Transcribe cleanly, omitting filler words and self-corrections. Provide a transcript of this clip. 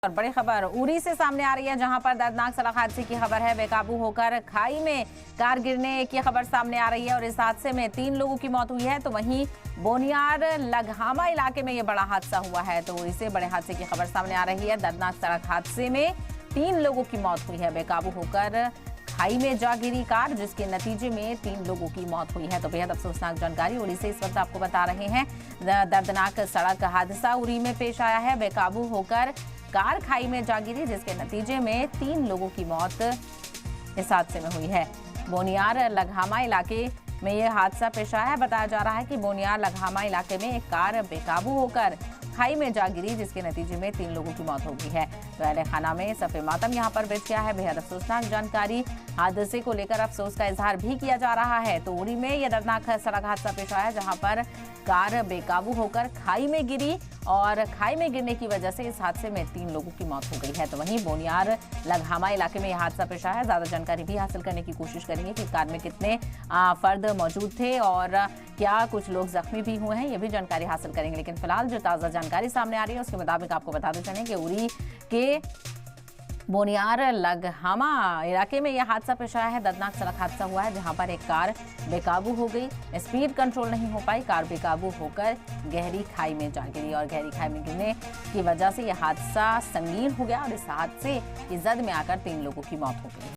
और बड़ी खबर उरी से सामने आ रही है, जहां पर दर्दनाक सड़क हादसे की खबर है। बेकाबू होकर खाई में कार गिरने की खबर सामने आ रही है और इस हादसे में 3 लोगों की मौत हुई है। तो वहीं बोनियार लगहामा इलाके में यह बड़ा हादसा हुआ है। तो उरी से बड़े हादसे की खबर सामने आ रही है। दर्दनाक सड़क हादसे में 3 लोगों की मौत हुई है। बेकाबू होकर खाई में जा गिरी कार, जिसके नतीजे में 3 लोगों की मौत हुई है। तो बेहद अफसोसनाक जानकारी उरी से इस वक्त आपको बता रहे हैं। दर्दनाक सड़क हादसा उरी में पेश आया है। बेकाबू होकर कार खाई में जा गिरी, जिसके नतीजे में 3 लोगों की मौत इस हादसे में हुई है। बोनियार लगहामा इलाके में यह हादसा पेश आया है। बताया जा रहा है कि बोनियार लगहामा इलाके में एक कार बेकाबू होकर खाई में जा गिरी, जिसके नतीजे में 3 लोगों की मौत हो गई है। तो अहले खाना में सफे मातम यहां पर बिछ गया है। बेहद अफसोसनाक जानकारी, हादसे को लेकर अफसोस का इजहार भी किया जा रहा है। तो उरी में यह दर्दनाक सड़क हादसा पेश आया, जहां पर कार बेकाबू होकर खाई में गिरी और खाई में गिरने की वजह से इस हादसे में 3 लोगों की मौत हो गई है। तो वहीं बोनियार लगहामा इलाके में यह हादसा पेश आया है। ज्यादा जानकारी भी हासिल करने की कोशिश करेंगे कि कार में कितने फर्द मौजूद थे और क्या कुछ लोग जख्मी भी हुए हैं, ये भी जानकारी हासिल करेंगे। लेकिन फिलहाल जो ताज़ा जानकारी सामने आ रही है उसके मुताबिक आपको बताते चलें कि उरी के बोनियार लगहामा इलाके में यह हादसा पेश आया है। दर्दनाक सड़क हादसा हुआ है, जहां पर एक कार बेकाबू हो गई, स्पीड कंट्रोल नहीं हो पाई, कार बेकाबू होकर गहरी खाई में जा गिरी और गहरी खाई में गिरने की वजह से यह हादसा संगीन हो गया और इस हादसे की जद में आकर 3 लोगों की मौत हो गई।